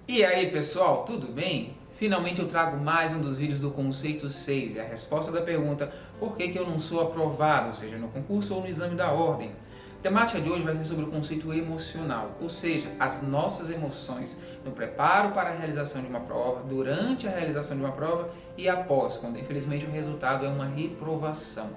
E aí pessoal, tudo bem? Finalmente eu trago mais um dos vídeos do Conceito 6 e a resposta da pergunta por que eu não sou aprovado, seja no concurso ou no exame da ordem. A temática de hoje vai ser sobre o conceito emocional, ou seja, as nossas emoções no preparo para a realização de uma prova, durante a realização de uma prova e após, quando infelizmente o resultado é uma reprovação.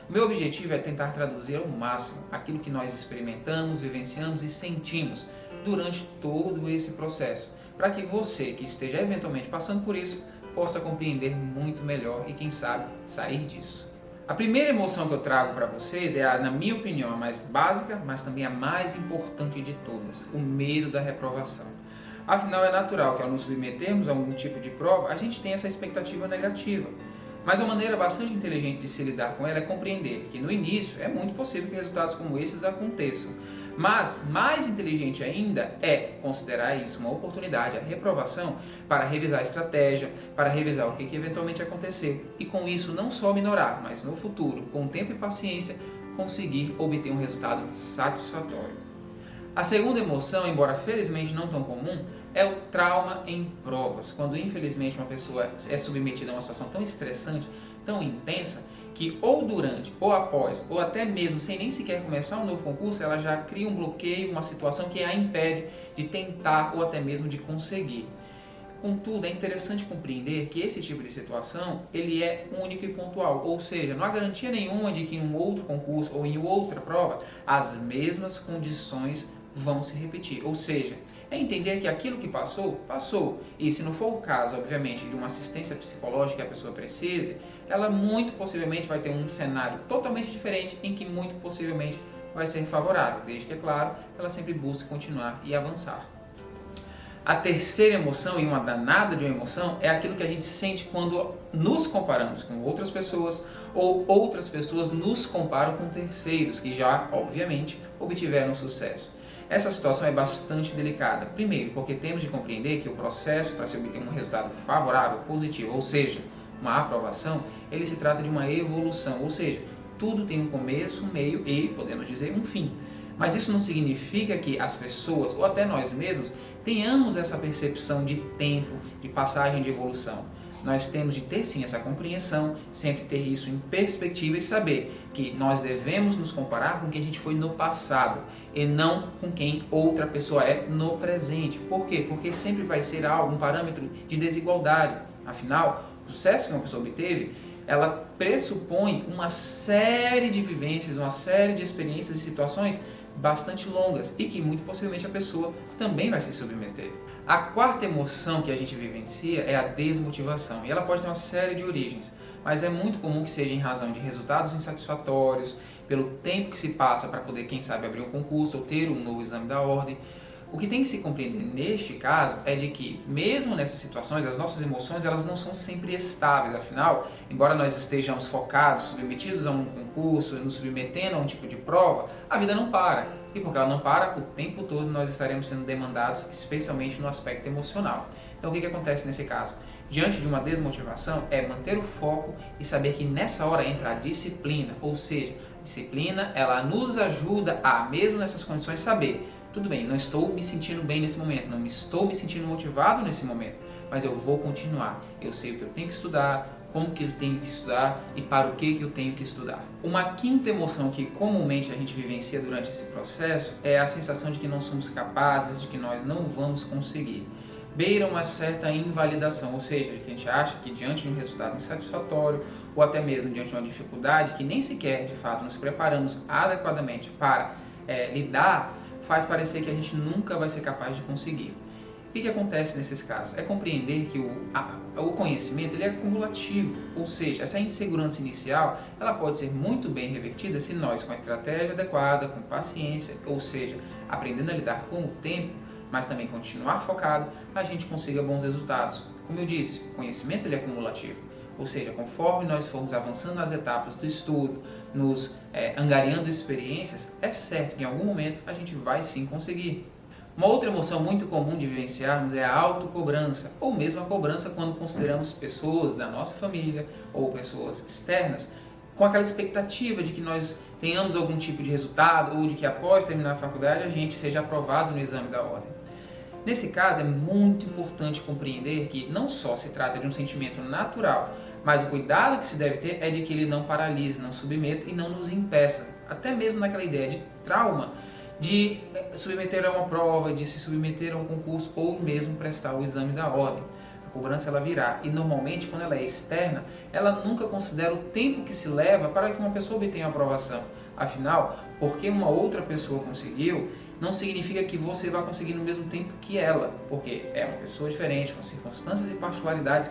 O meu objetivo é tentar traduzir ao máximo aquilo que nós experimentamos, vivenciamos e sentimos durante todo esse processo, para que você que esteja eventualmente passando por isso possa compreender muito melhor e, quem sabe, sair disso. A primeira emoção que eu trago para vocês é, na minha opinião, a mais básica, mas também a mais importante de todas: o medo da reprovação. Afinal, é natural que ao nos submetermos a algum tipo de prova, a gente tenha essa expectativa negativa. Mas uma maneira bastante inteligente de se lidar com ela é compreender que no início é muito possível que resultados como esses aconteçam. Mas mais inteligente ainda é considerar isso uma oportunidade, a reprovação, para revisar a estratégia, para revisar o que eventualmente aconteceu e com isso não só minorar, mas no futuro, com tempo e paciência, conseguir obter um resultado satisfatório. A segunda emoção, embora felizmente não tão comum, é o trauma em provas, quando infelizmente uma pessoa é submetida a uma situação tão estressante, tão intensa, que ou durante, ou após, ou até mesmo sem nem sequer começar um novo concurso, ela já cria um bloqueio, uma situação que a impede de tentar ou até mesmo de conseguir. Contudo, é interessante compreender que esse tipo de situação ele é único e pontual, ou seja, não há garantia nenhuma de que em um outro concurso ou em outra prova as mesmas condições vão se repetir. Ou seja, é entender que aquilo que passou, passou. E se não for o caso, obviamente, de uma assistência psicológica que a pessoa precise, ela muito possivelmente vai ter um cenário totalmente diferente em que muito possivelmente vai ser favorável, desde que, é claro, ela sempre busque continuar e avançar. A terceira emoção, e uma danada de uma emoção, é aquilo que a gente sente quando nos comparamos com outras pessoas ou outras pessoas nos comparam com terceiros que já, obviamente, obtiveram sucesso. Essa situação é bastante delicada. Primeiro, porque temos de compreender que o processo para se obter um resultado favorável, positivo, ou seja, uma aprovação, ele se trata de uma evolução, ou seja, tudo tem um começo, um meio e, podemos dizer, um fim. Mas isso não significa que as pessoas, ou até nós mesmos, tenhamos essa percepção de tempo, de passagem de evolução. Nós temos de ter sim essa compreensão, sempre ter isso em perspectiva e saber que nós devemos nos comparar com quem a gente foi no passado e não com quem outra pessoa é no presente. Por quê? Porque sempre vai ser algo, um parâmetro de desigualdade. Afinal, o sucesso que uma pessoa obteve, ela pressupõe uma série de vivências, uma série de experiências e situações bastante longas e que muito possivelmente a pessoa também vai se submeter. A quarta emoção que a gente vivencia é a desmotivação e ela pode ter uma série de origens, mas é muito comum que seja em razão de resultados insatisfatórios, pelo tempo que se passa para poder, quem sabe, abrir um concurso ou ter um novo exame da ordem. O que tem que se compreender neste caso é de que, mesmo nessas situações, as nossas emoções elas não são sempre estáveis. Afinal, embora nós estejamos focados, submetidos a um concurso, nos submetendo a um tipo de prova, a vida não para. E porque ela não para, o tempo todo nós estaremos sendo demandados, especialmente no aspecto emocional. Então, o que acontece nesse caso? Diante de uma desmotivação, é manter o foco e saber que nessa hora entra a disciplina, ou seja, a disciplina ela nos ajuda a, mesmo nessas condições, saber: tudo bem, não estou me sentindo bem nesse momento, não estou me sentindo motivado nesse momento, mas eu vou continuar. Eu sei o que eu tenho que estudar, como que eu tenho que estudar e para o que eu tenho que estudar. Uma quinta emoção que comumente a gente vivencia durante esse processo é a sensação de que não somos capazes, de que nós não vamos conseguir. Beira uma certa invalidação, ou seja, de que a gente acha que diante de um resultado insatisfatório ou até mesmo diante de uma dificuldade que nem sequer de fato nos preparamos adequadamente para lidar, faz parecer que a gente nunca vai ser capaz de conseguir. O que acontece nesses casos? É compreender que o conhecimento ele é acumulativo, ou seja, essa insegurança inicial ela pode ser muito bem revertida se nós, com a estratégia adequada, com paciência, ou seja, aprendendo a lidar com o tempo, mas também continuar focado, a gente consiga bons resultados. Como eu disse, o conhecimento ele é acumulativo. Ou seja, conforme nós formos avançando nas etapas do estudo, nos angariando experiências, é certo que em algum momento a gente vai sim conseguir. Uma outra emoção muito comum de vivenciarmos é a autocobrança, ou mesmo a cobrança quando consideramos pessoas da nossa família ou pessoas externas com aquela expectativa de que nós tenhamos algum tipo de resultado ou de que após terminar a faculdade a gente seja aprovado no exame da ordem. Nesse caso, é muito importante compreender que não só se trata de um sentimento natural, mas o cuidado que se deve ter é de que ele não paralise, não submeta e não nos impeça, até mesmo naquela ideia de trauma, de submeter a uma prova, de se submeter a um concurso ou mesmo prestar o exame da ordem. A cobrança ela virá e normalmente quando ela é externa, ela nunca considera o tempo que se leva para que uma pessoa obtenha a aprovação. Afinal, porque uma outra pessoa conseguiu, não significa que você vai conseguir no mesmo tempo que ela, porque é uma pessoa diferente, com circunstâncias e particularidades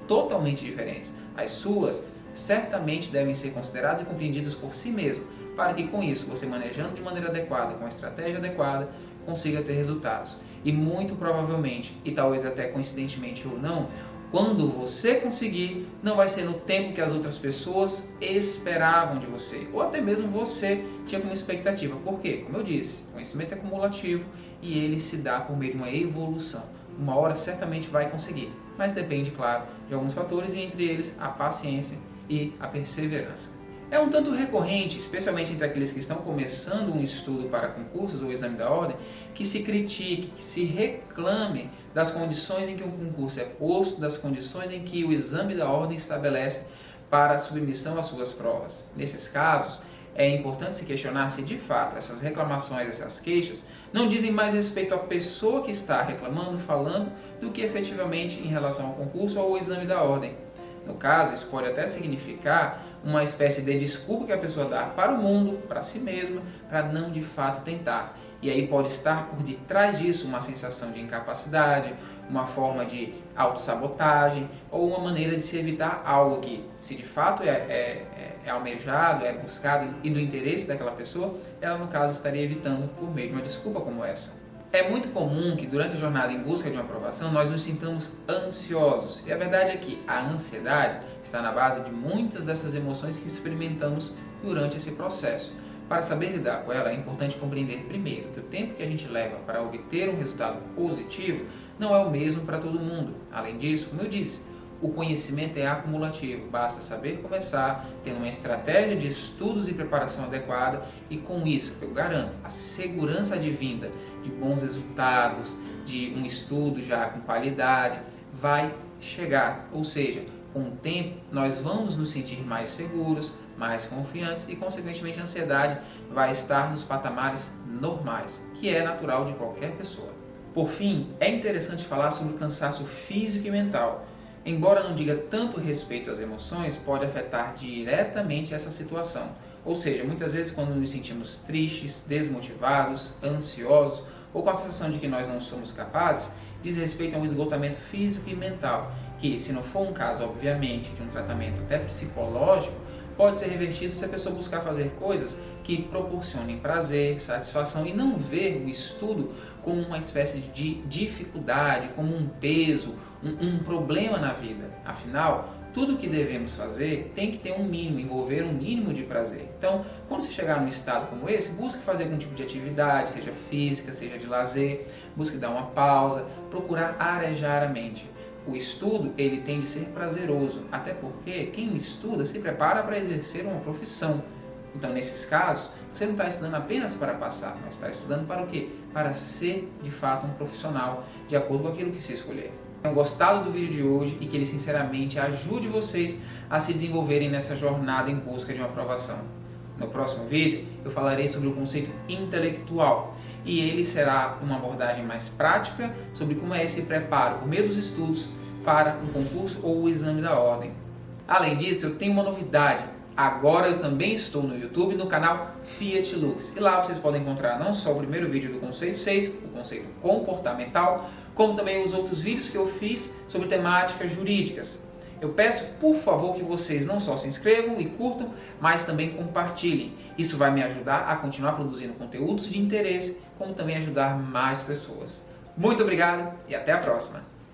totalmente diferentes. As suas certamente devem ser consideradas e compreendidas por si mesmo, para que com isso, você manejando de maneira adequada, com a estratégia adequada, consiga ter resultados. E muito provavelmente, e talvez até coincidentemente ou não, quando você conseguir, não vai ser no tempo que as outras pessoas esperavam de você, ou até mesmo você tinha como expectativa. Por quê? Como eu disse, conhecimento é cumulativo e ele se dá por meio de uma evolução. Uma hora certamente vai conseguir, mas depende, claro, de alguns fatores e entre eles a paciência e a perseverança. É um tanto recorrente, especialmente entre aqueles que estão começando um estudo para concursos ou exame da ordem, que se critique, que se reclame das condições em que um concurso é posto, das condições em que o exame da ordem estabelece para a submissão às suas provas. Nesses casos, é importante se questionar se de fato essas reclamações, essas queixas, não dizem mais respeito à pessoa que está reclamando, falando, do que efetivamente em relação ao concurso ou ao exame da ordem. No caso, isso pode até significar uma espécie de desculpa que a pessoa dá para o mundo, para si mesma, para não de fato tentar. E aí pode estar por detrás disso uma sensação de incapacidade, uma forma de autossabotagem ou uma maneira de se evitar algo que, se de fato é almejado, é buscado e do interesse daquela pessoa, ela no caso estaria evitando por meio de uma desculpa como essa. É muito comum que durante a jornada em busca de uma aprovação nós nos sintamos ansiosos. E a verdade é que a ansiedade está na base de muitas dessas emoções que experimentamos durante esse processo. Para saber lidar com ela, é importante compreender primeiro que o tempo que a gente leva para obter um resultado positivo não é o mesmo para todo mundo. Além disso, como eu disse, o conhecimento é acumulativo, basta saber começar, tendo uma estratégia de estudos e preparação adequada e com isso, eu garanto, a segurança advinda de bons resultados, de um estudo já com qualidade, vai chegar. Ou seja, com o tempo nós vamos nos sentir mais seguros, mais confiantes e consequentemente a ansiedade vai estar nos patamares normais, que é natural de qualquer pessoa. Por fim, é interessante falar sobre o cansaço físico e mental. Embora não diga tanto respeito às emoções, pode afetar diretamente essa situação. Ou seja, muitas vezes quando nos sentimos tristes, desmotivados, ansiosos ou com a sensação de que nós não somos capazes, diz respeito a um esgotamento físico e mental, que, se não for um caso, obviamente, de um tratamento até psicológico, pode ser revertido se a pessoa buscar fazer coisas que proporcionem prazer, satisfação e não ver o estudo como uma espécie de dificuldade, como um peso, um problema na vida. Afinal, tudo o que devemos fazer tem que ter um mínimo, envolver um mínimo de prazer. Então, quando você chegar num estado como esse, busque fazer algum tipo de atividade, seja física, seja de lazer, busque dar uma pausa, procurar arejar a mente. O estudo, ele tem de ser prazeroso, até porque quem estuda se prepara para exercer uma profissão. Então, nesses casos, você não está estudando apenas para passar, mas está estudando para o quê? Para ser, de fato, um profissional, de acordo com aquilo que se escolher. Tenham gostado do vídeo de hoje e que ele, sinceramente, ajude vocês a se desenvolverem nessa jornada em busca de uma aprovação. No próximo vídeo, eu falarei sobre o conceito intelectual e ele será uma abordagem mais prática sobre como é esse preparo por meio dos estudos para um concurso ou o exame da ordem. Além disso, eu tenho uma novidade. Agora eu também estou no YouTube, no canal Fiat Lux. E lá vocês podem encontrar não só o primeiro vídeo do conceito 6, o conceito comportamental, como também os outros vídeos que eu fiz sobre temáticas jurídicas. Eu peço, por favor, que vocês não só se inscrevam e curtam, mas também compartilhem. Isso vai me ajudar a continuar produzindo conteúdos de interesse, como também ajudar mais pessoas. Muito obrigado e até a próxima!